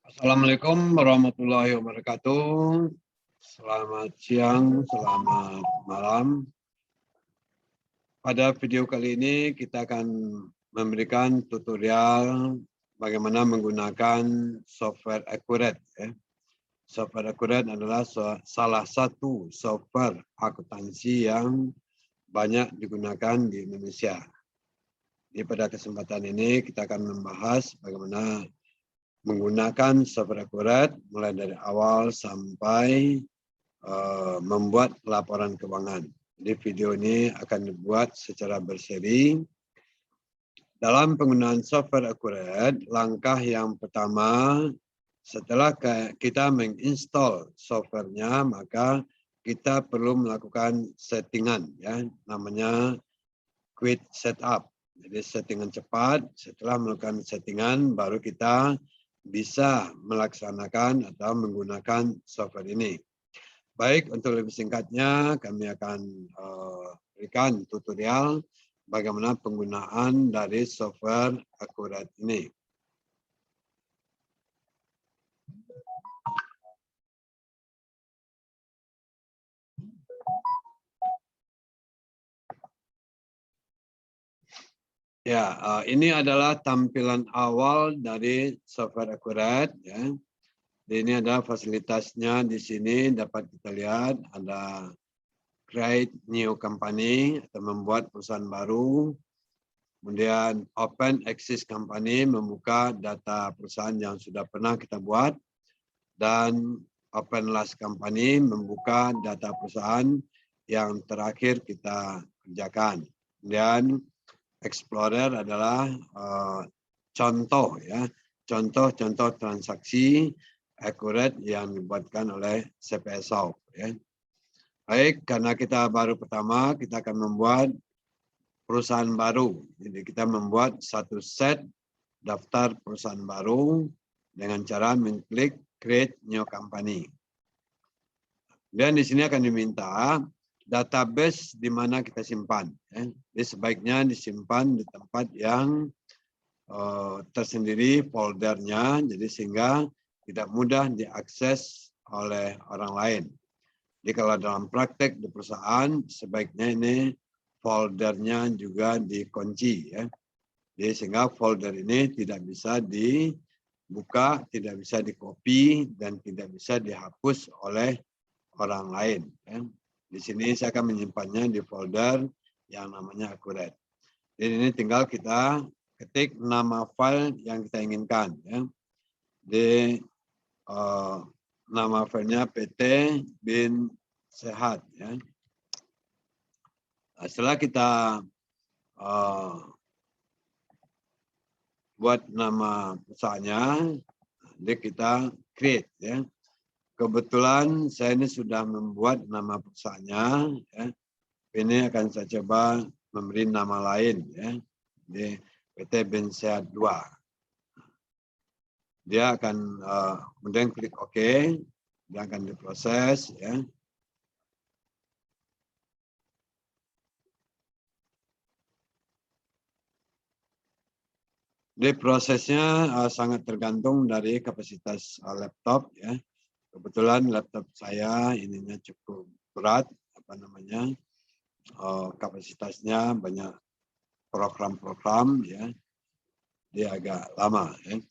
Assalamualaikum warahmatullahi wabarakatuh. Selamat siang, selamat malam. Pada video kali ini kita akan memberikan tutorial bagaimana menggunakan software Accurate. Software Accurate adalah salah satu software akuntansi yang banyak digunakan di Indonesia. Jadi pada kesempatan ini kita akan membahas bagaimana menggunakan software Accurate mulai dari awal sampai membuat laporan keuangan. Jadi video ini akan dibuat secara berseri. Dalam penggunaan software Accurate, langkah yang pertama setelah kita menginstall softwarenya, maka kita perlu melakukan settingan, ya, namanya quick setup. Jadi settingan cepat. Setelah melakukan settingan, baru kita bisa melaksanakan atau menggunakan software ini. Baik, untuk lebih singkatnya kami akan berikan tutorial bagaimana penggunaan dari software Accurate ini. Ya, ini adalah tampilan awal dari software Accurate. Ya. Ini ada fasilitasnya di sini dapat kita lihat, ada create new company atau membuat perusahaan baru. Kemudian open access company, membuka data perusahaan yang sudah pernah kita buat. Dan open last company, membuka data perusahaan yang terakhir kita kerjakan. Kemudian Explorer adalah contoh, ya, contoh-contoh transaksi Accurate yang dibuatkan oleh CPSOft. Ya. Baik, karena kita baru pertama, kita akan membuat perusahaan baru. Jadi kita membuat satu set daftar perusahaan baru dengan cara mengklik create new company. Dan di sini akan diminta database di mana kita simpan. Ya. Jadi sebaiknya disimpan di tempat yang tersendiri foldernya, jadi sehingga tidak mudah diakses oleh orang lain. Jadi kalau dalam praktek di perusahaan, sebaiknya ini foldernya juga dikunci. Ya. Jadi sehingga folder ini tidak bisa dibuka, tidak bisa di-copy, dan tidak bisa dihapus oleh orang lain. Ya. Di sini saya akan menyimpannya di folder yang namanya Accurate. Jadi ini tinggal kita ketik nama file yang kita inginkan. Ya. Di nama filenya PT Bin Sehat. Ya. Nah, setelah kita buat nama perusahaannya, jadi kita create. Ya. Kebetulan saya ini sudah membuat nama perusahaannya. Ya. Ini akan saya coba memberi nama lain. Ya. Di PT Bin Sehat 2. Dia akan kemudian klik OK. Dia akan diproses. Ya. Jadi prosesnya sangat tergantung dari kapasitas laptop. Ya. Kebetulan laptop saya ininya cukup berat, kapasitasnya banyak program-program, ya, dia agak lama. Ya.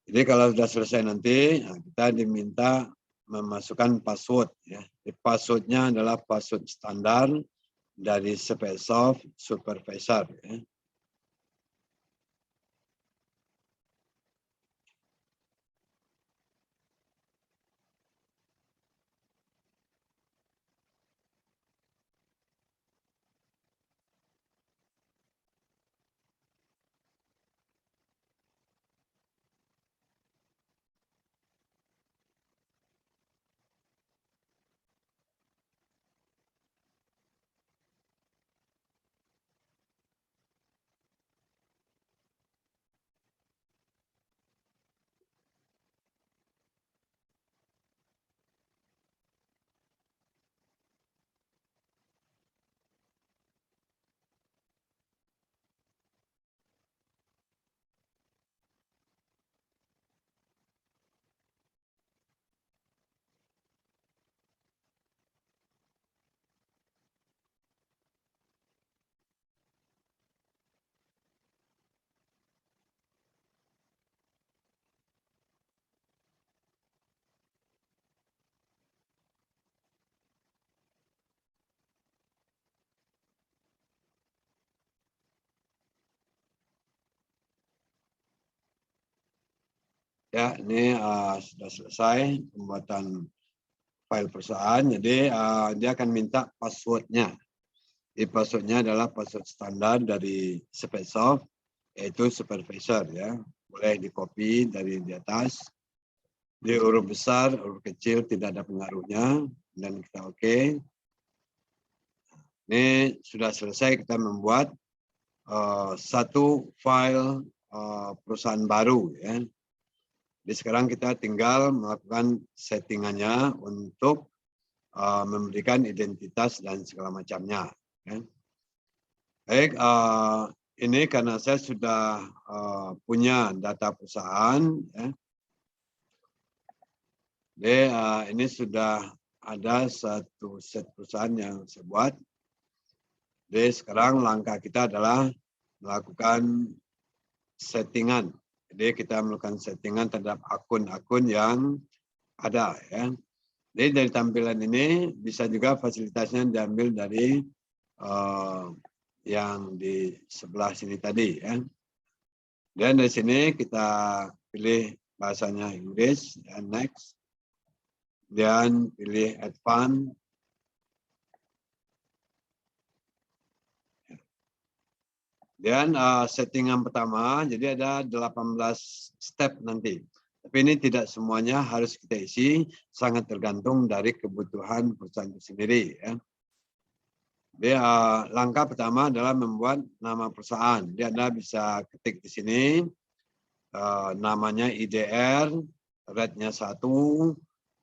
Jadi kalau sudah selesai nanti, kita diminta memasukkan password. Ya. Passwordnya adalah password standar dari CPSOft Supervisor. Ya. Ya, ini sudah selesai pembuatan file perusahaan. Jadi dia akan minta passwordnya. Jadi passwordnya adalah password standar dari Specsoft, yaitu supervisor. Ya, boleh di copy dari di atas. Di huruf besar, huruf kecil tidak ada pengaruhnya. Dan kita oke. Ini sudah selesai kita membuat satu file perusahaan baru. Ya. Jadi sekarang kita tinggal melakukan settingannya untuk memberikan identitas dan segala macamnya. Ya. Baik, ini karena saya sudah punya data perusahaan. Ya. Jadi ini sudah ada satu set perusahaan yang saya buat. Jadi sekarang langkah kita adalah melakukan settingan. Jadi kita melakukan settingan terhadap akun-akun yang ada. Ya. Jadi dari tampilan ini bisa juga fasilitasnya diambil dari yang di sebelah sini tadi. Ya. Dan dari sini kita pilih bahasanya Inggris dan next. Dan pilih advance. Dan settingan pertama, jadi ada 18 step nanti. Tapi ini tidak semuanya harus kita isi, sangat tergantung dari kebutuhan perusahaan itu sendiri. Ya. Jadi langkah pertama adalah membuat nama perusahaan. Jadi Anda bisa ketik di sini, namanya IDR, rate-nya 1,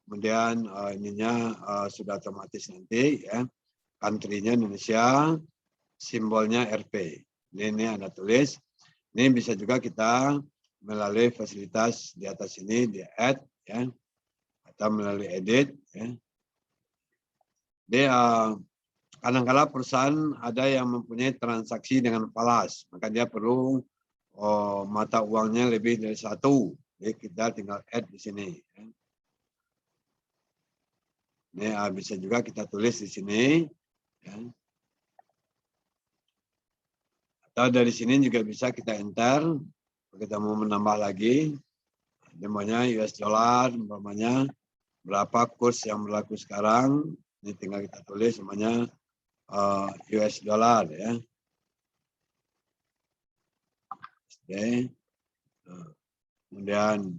kemudian ininya sudah otomatis nanti, ya. Country-nya Indonesia, simbolnya RP. Ini Anda tulis. Ini bisa juga kita melalui fasilitas di atas ini, di add, ya, atau melalui edit. Ya. Jadi kadang-kadang perusahaan ada yang mempunyai transaksi dengan falas, maka dia perlu mata uangnya lebih dari 1. Jadi kita tinggal add di sini. Ya. Ini bisa juga kita tulis di sini. Ya. Atau dari sini juga bisa kita enter. Kita mau menambah lagi. Namanya US dollar, umpamanya berapa kurs yang berlaku sekarang. Ini tinggal kita tulis namanya US dollar. Ya. Oke. Kemudian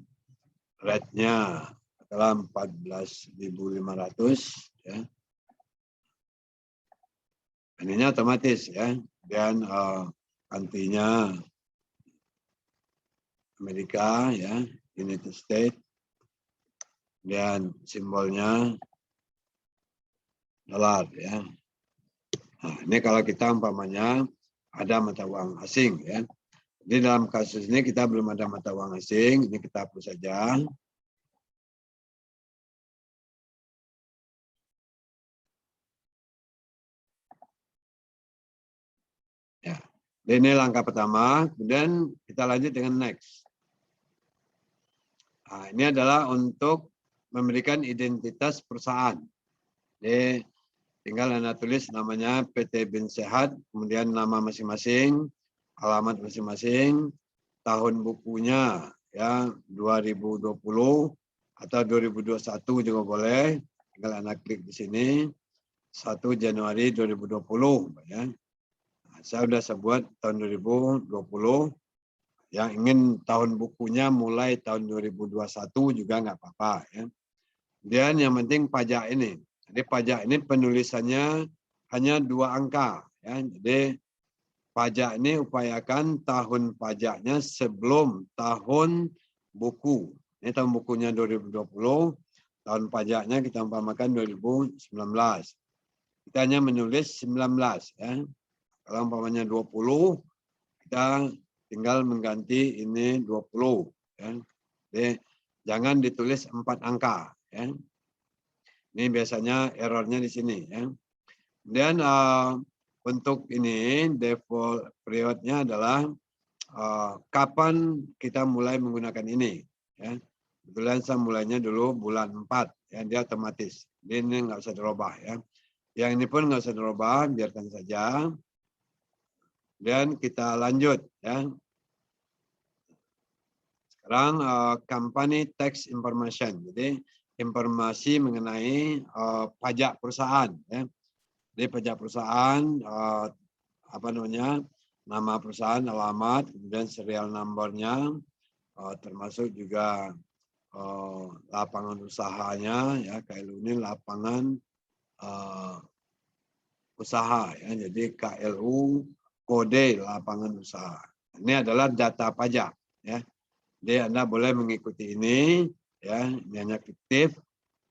rate-nya adalah 14.500. Ya. Ininya otomatis, ya. Dan country-nya Amerika, ya, United States, dan simbolnya dolar, ya. Nah, ini kalau kita umpamanya ada mata uang asing, ya. Jadi dalam kasus ini kita belum ada mata uang asing, ini kita hapus saja. Ya. Ini langkah pertama, kemudian kita lanjut dengan next. Nah, ini adalah untuk memberikan identitas perusahaan. Jadi tinggal Anda tulis namanya PT Bin Sehat, kemudian nama masing-masing, alamat masing-masing, tahun bukunya ya 2020 atau 2021 juga boleh. Tinggal Anda klik di sini 1 Januari 2020 ya. Nah, saya sudah sebut tahun 2020. Yang ingin tahun bukunya mulai tahun 2021 juga nggak apa-apa ya. Dan yang penting pajak ini. Jadi pajak ini penulisannya hanya 2 angka ya. Jadi pajak ini upayakan tahun pajaknya sebelum tahun buku. Ini tahun bukunya 2020, tahun pajaknya kita umpamakan 2019. Kita hanya menulis 19 ya. Kalau umpamanya 20, kita tinggal mengganti ini 20 ya. Jadi jangan ditulis 4 angka ya. Ini biasanya errornya di sini ya. Dan untuk ini default periodnya adalah kapan kita mulai menggunakan ini ya. Kebetulan saya mulainya dulu bulan 4 ya, dia otomatis. Jadi ini nggak usah dirubah ya. Yang ini pun nggak usah dirubah, biarkan saja. Dan kita lanjut ya. Sekarang company tax information. Jadi informasi mengenai pajak perusahaan. Ya. Jadi pajak perusahaan, apa namanya, nama perusahaan, alamat, kemudian serial nomornya, termasuk juga lapangan usahanya. Ya, KLU ini lapangan usaha. Ya. Jadi KLU kode lapangan usaha. Ini adalah data pajak. Ya. Jadi Anda boleh mengikuti ini, ya, ini hanya fiktif.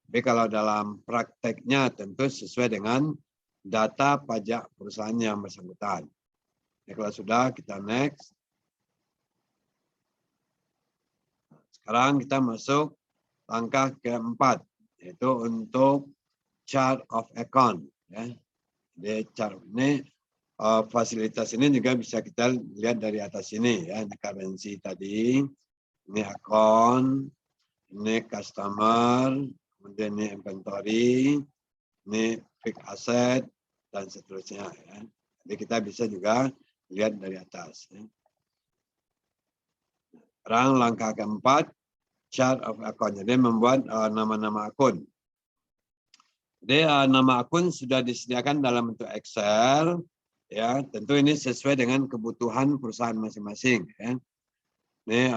Tapi kalau dalam prakteknya tentu sesuai dengan data pajak perusahaan yang bersangkutan. Ya, kalau sudah, kita next. Sekarang kita masuk langkah keempat, yaitu untuk chart of account. Ya. Jadi chart ini, fasilitas ini juga bisa kita lihat dari atas ini. Ya. Ini currency tadi. Ini account, ini customer, kemudian ini inventory, ini fixed asset, dan seterusnya. Ya. Jadi kita bisa juga lihat dari atas. Ya. Sekarang langkah keempat, chart of account. Jadi membuat nama-nama akun. Jadi nama akun sudah disediakan dalam bentuk Excel. Ya, tentu ini sesuai dengan kebutuhan perusahaan masing-masing. Ya. Ini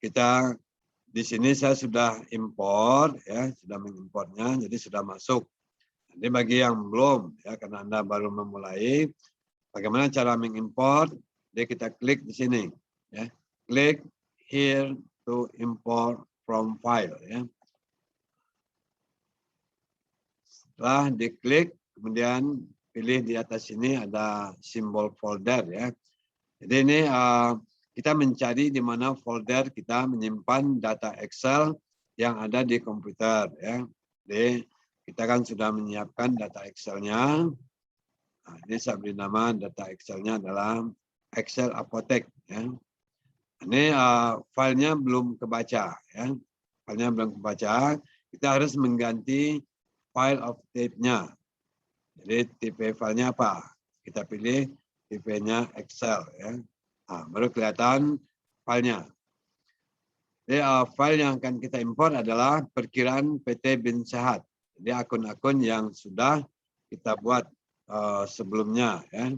kita di sini saya sudah import, ya, sudah mengimportnya, jadi sudah masuk. Jadi bagi yang belum, ya, karena Anda baru memulai, bagaimana cara mengimport? Jadi kita klik di sini, ya, klik here to import from file, ya. Setelah diklik, kemudian pilih di atas sini ada simbol folder, ya. Jadi ini kita mencari di mana folder kita menyimpan data Excel yang ada di komputer. Ya. Jadi kita kan sudah menyiapkan data Excel-nya. Nah, ini saya beri nama data Excel-nya adalah Excel Apotek. Ya. Ini filenya belum kebaca. Ya. Filenya belum kebaca. Kita harus mengganti file of type-nya. Jadi tipe filenya apa? Kita pilih tipenya Excel. Ya. Nah, baru kelihatan filenya. Jadi file yang akan kita import adalah perkiraan PT Bin Sehat. Jadi akun-akun yang sudah kita buat sebelumnya. Ya.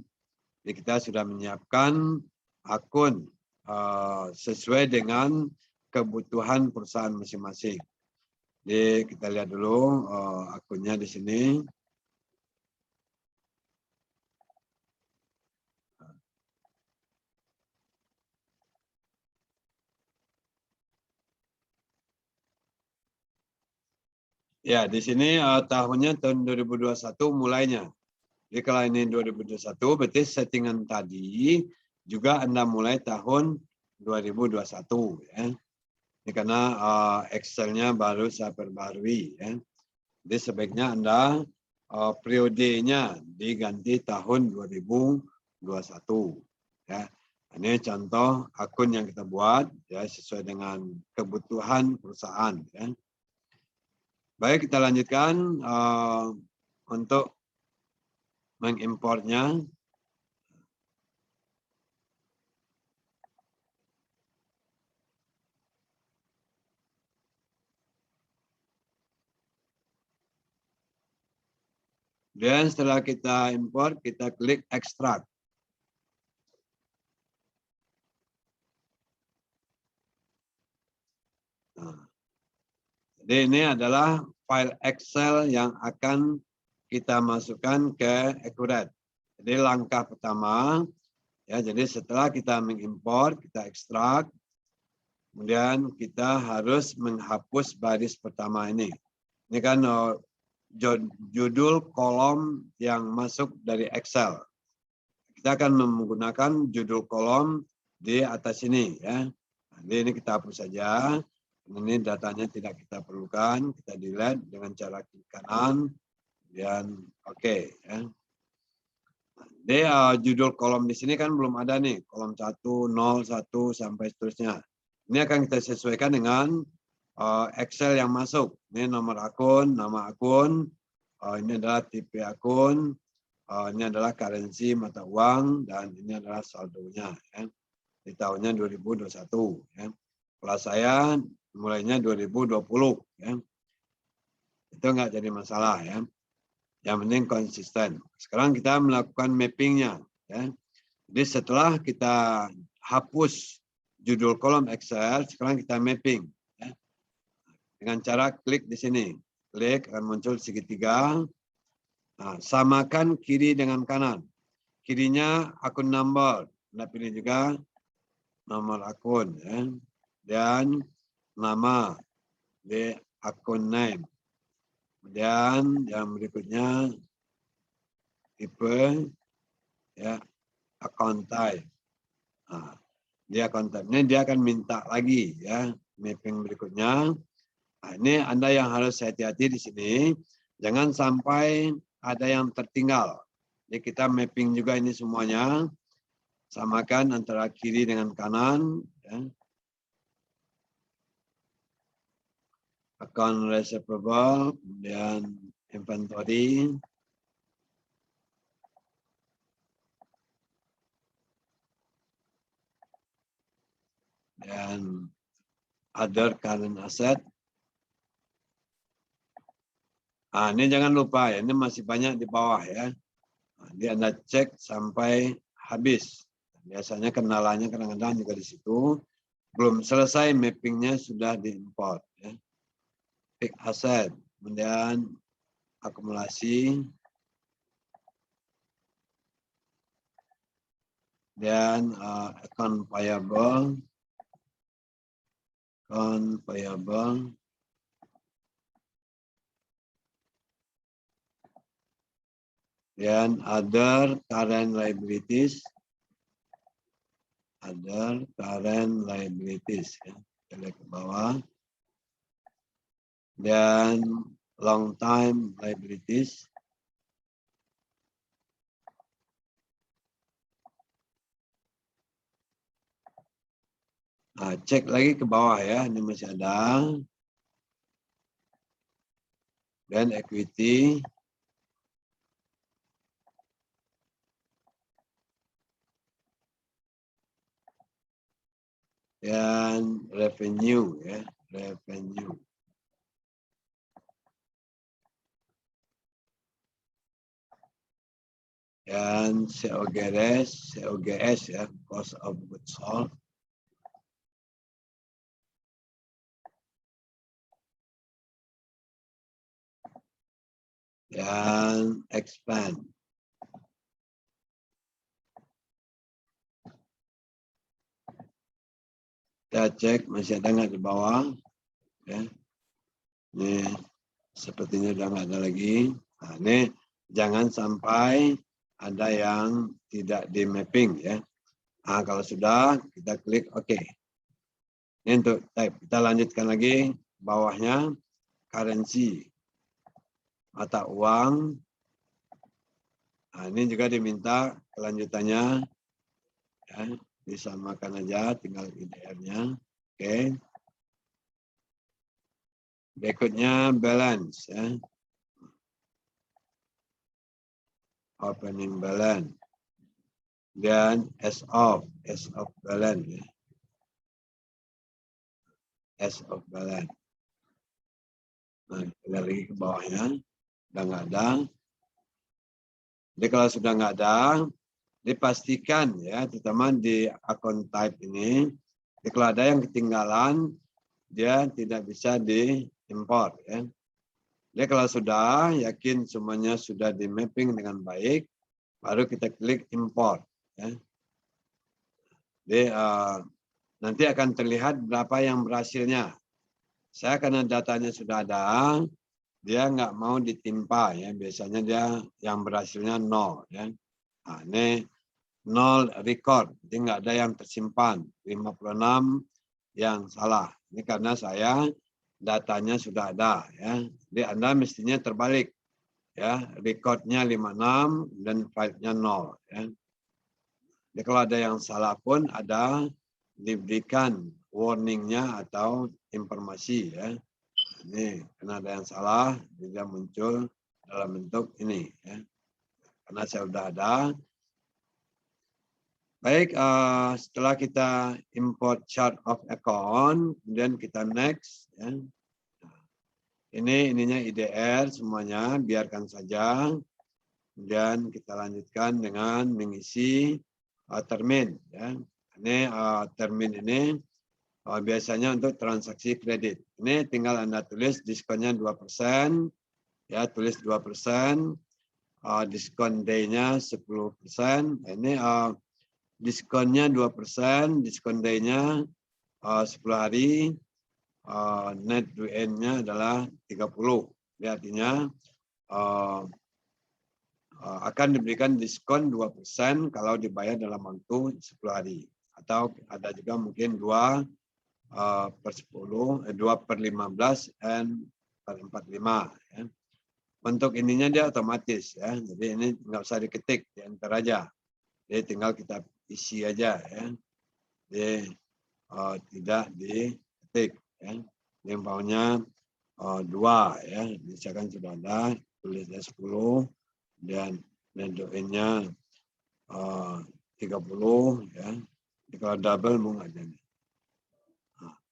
Jadi kita sudah menyiapkan akun sesuai dengan kebutuhan perusahaan masing-masing. Jadi kita lihat dulu akunnya di sini. Ya, di sini tahunnya tahun 2021 mulainya. Jadi kalau ini 2021, berarti settingan tadi juga Anda mulai tahun 2021. Ya. Ini karena Excel-nya baru saya perbarui. Ya. Jadi sebaiknya Anda periodenya diganti tahun 2021. Ya. Ini contoh akun yang kita buat ya sesuai dengan kebutuhan perusahaan. Ya. Baik, kita lanjutkan untuk mengimportnya. Dan setelah kita import, kita klik ekstrak. Nah, jadi ini adalah file Excel yang akan kita masukkan ke Accurate. Jadi langkah pertama, ya, jadi setelah kita mengimport, kita ekstrak, kemudian kita harus menghapus baris pertama ini. Ini kan judul kolom yang masuk dari Excel. Kita akan menggunakan judul kolom di atas ini. Ya. Jadi ini kita hapus saja. Ini datanya tidak kita perlukan. Kita delete dengan cara klik kanan. Dan oke. Ya. Jadi judul kolom di sini kan belum ada nih. Kolom 1, 0, 1, sampai seterusnya. Ini akan kita sesuaikan dengan Excel yang masuk. Ini nomor akun, nama akun. Ini adalah tipe akun. Ini adalah currency mata uang. Dan ini adalah saldonya. Ya. Di tahunnya 2021. Ya. Kelas saya mulainya 2020 ya. Itu enggak jadi masalah ya. Yang penting konsisten. Sekarang kita melakukan mappingnya ya. Jadi setelah kita hapus judul kolom Excel, sekarang kita mapping ya. Dengan cara klik di sini. Klik akan muncul segitiga. Nah, samakan kiri dengan kanan. Kirinya akun number. Anda pilih juga nomor akun ya. Dan nama di akun name. Kemudian yang berikutnya tipe ya, account type. Nah, dia account type ini dia akan minta lagi ya mapping berikutnya. Nah, ini Anda yang harus hati-hati di sini, jangan sampai ada yang tertinggal. Jadi kita mapping juga ini semuanya, samakan antara kiri dengan kanan. Ya. Account receivable, kemudian inventory. Dan other current asset. Nah, ini jangan lupa ya, ini masih banyak di bawah ya. Nah, dia Anda cek sampai habis. Biasanya kenalannya kadang-kadang juga di situ. Belum selesai mappingnya sudah diimport. Ya. Pick asset, kemudian akumulasi, dan account payable, dan other current liabilities, ya. Kita ke bawah. Dan long time liabilities. Nah, cek lagi ke bawah ya, ini masih ada. Dan equity. Dan revenue ya, revenue. Dan COGS ya, cost of goods sold. Dan expand. Kita cek masih ada nggak di bawah. Ya. Ini sepertinya udah nggak ada lagi. Nah, ini jangan sampai ada yang tidak di mapping ya. Nah, kalau sudah kita klik OK. Ini untuk type. Kita lanjutkan lagi bawahnya currency, mata uang. Nah, ini juga diminta kelanjutannya ya, disamakan aja, tinggal IDR-nya. Oke. Berikutnya balance ya. Opening balance. Dan as of balance ya. As of balance. Nah, kita lagi ke bawahnya. Udah nggak ada. Jadi kalau sudah nggak ada, dipastikan ya, terutama di akun type ini, jadi kalau ada yang ketinggalan, dia tidak bisa diimport ya. Jadi kalau sudah yakin semuanya sudah di mapping dengan baik, baru kita klik import ya. Jadi nanti akan terlihat berapa yang berhasilnya. Saya karena datanya sudah ada, dia nggak mau ditimpa ya. Biasanya dia yang berhasilnya 0 ya. Nah, ini 0 record, jadi nggak ada yang tersimpan. 56 yang salah. Ini karena saya datanya sudah ada ya. Jadi Anda mestinya terbalik ya, recordnya 56 dan file-nya 0 ya. Jadi kalau ada yang salah pun ada diberikan warningnya atau informasi ya. Ini karena ada yang salah, dia muncul dalam bentuk ini ya. Karena saya sudah ada. Baik, setelah kita import chart of account, kemudian kita next. Ya. Ininya IDR semuanya, biarkan saja. Kemudian kita lanjutkan dengan mengisi termin. Ya. Ini termin ini biasanya untuk transaksi kredit. Ini tinggal Anda tulis diskonnya 2%, ya tulis 2%, diskon day-nya 10%. Ini diskonnya 2%, diskon day-nya 10 hari, net WN-nya adalah 30. Jadi artinya akan diberikan diskon 2% kalau dibayar dalam waktu 10 hari. Atau ada juga mungkin 2 per 10, 2 per 15, dan per 45. Ya. Untuk ininya dia otomatis. Ya. Jadi ini nggak usah diketik, diantar aja. Jadi tinggal kita isi aja. Ya. Jadi tidak diketik. Ya. Yang maunya 2. Ya. Misalkan sudah ada, tulisnya 10. Dan doinnya 30. Ya. Jadi kalau double mau nggak jadi.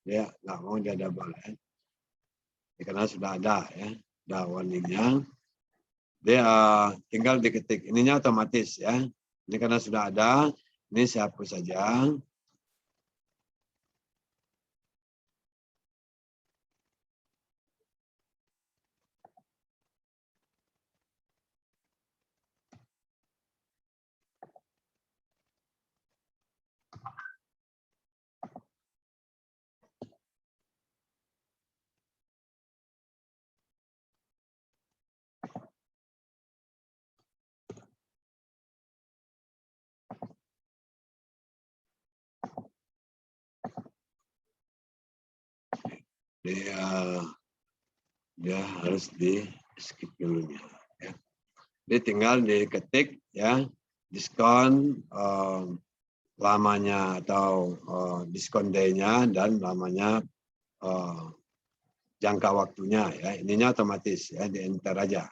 Dia nggak mau dia double ya. Karena sudah ada ya, ada warningnya. Dia tinggal diketik. Ininya otomatis ya. Ini karena sudah ada, ini saya hapus saja. Dia harus di skip dulunya. Ya. Dia tinggal diketik ya diskon lamanya atau diskon day-nya dan lamanya jangka waktunya ya. Ininya otomatis ya, di enter aja.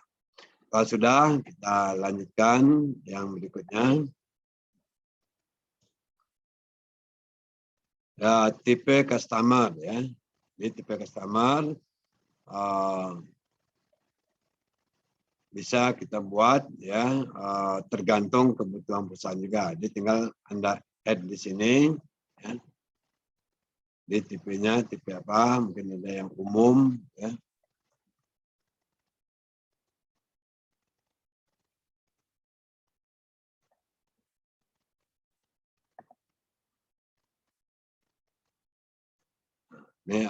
Kalau sudah kita lanjutkan yang berikutnya. Ya, tipe customer ya. Jadi tipe customer bisa kita buat ya tergantung kebutuhan perusahaan juga. Jadi tinggal Anda add di sini ya. Jadi tipenya tipe apa? Mungkin ada yang umum ya. Ini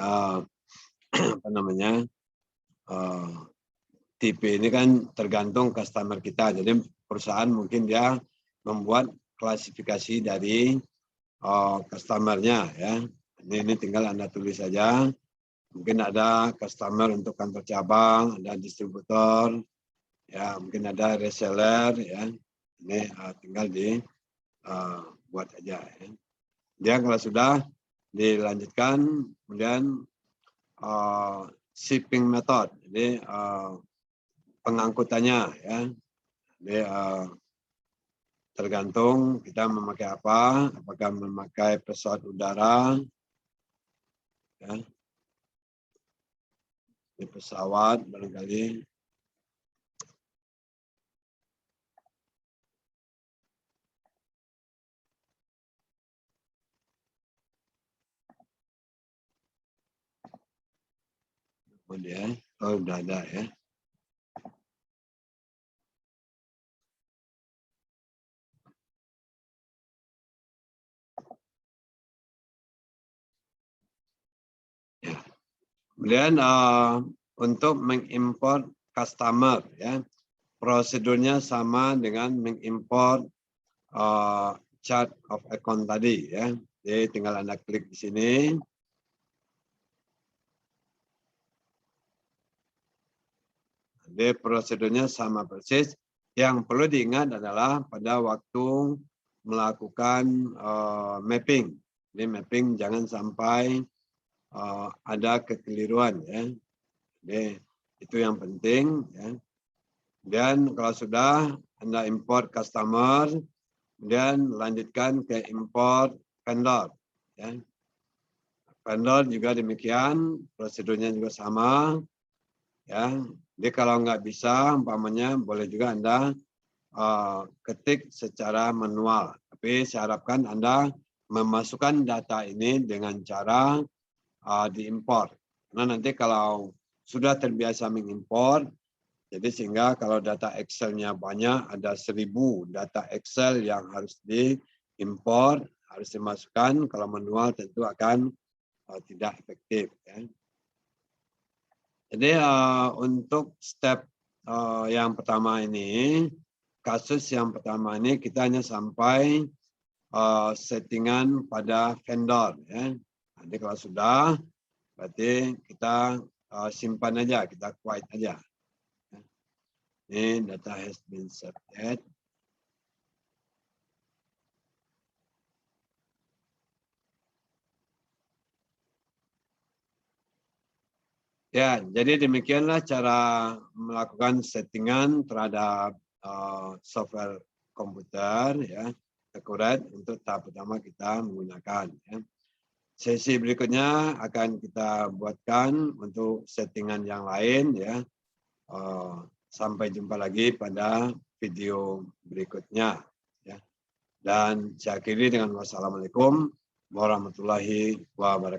apa namanya? Tipe ini kan tergantung customer kita. Jadi perusahaan mungkin dia membuat klasifikasi dari customer-nya ya. Ini tinggal Anda tulis saja. Mungkin ada customer untuk kantor cabang, ada distributor, ya mungkin ada reseller ya. Ini tinggal buat aja ya. Dia kalau sudah dilanjutkan, kemudian shipping method. Jadi pengangkutannya ya. Jadi tergantung kita memakai apa, apakah memakai pesawat udara ya. Di pesawat barangkali kemudian udah ada ya. Kemudian untuk mengimport customer ya, prosedurnya sama dengan mengimport chart of account tadi ya. Jadi tinggal Anda klik di sini. Jadi prosedurnya sama persis. Yang perlu diingat adalah pada waktu melakukan mapping. Jadi mapping jangan sampai ada kekeliruan ya. Jadi itu yang penting ya. Dan kalau sudah Anda import customer, Kemudian lanjutkan ke import vendor. Ya. Vendor juga demikian, prosedurnya juga sama. Ya, jadi kalau nggak bisa, umpamanya boleh juga Anda ketik secara manual. Tapi saya harapkan Anda memasukkan data ini dengan cara diimpor. Karena nanti kalau sudah terbiasa mengimpor, jadi sehingga kalau data Excel-nya banyak, ada 1000 data Excel yang harus diimpor, harus dimasukkan. Kalau manual tentu akan tidak efektif. Ya. Jadi untuk step yang pertama ini, kasus yang pertama ini kita hanya sampai settingan pada vendor. Ya. Nanti kalau sudah, berarti kita simpan aja, kita quit aja. Ini data has been saved. Ya, jadi demikianlah cara melakukan settingan terhadap software komputer, ya, Accurate untuk tahap pertama kita menggunakan. Ya. Sesi berikutnya akan kita buatkan untuk settingan yang lain, ya. Sampai jumpa lagi pada video berikutnya. Ya. Dan saya akhiri dengan wassalamualaikum warahmatullahi wabarakatuh.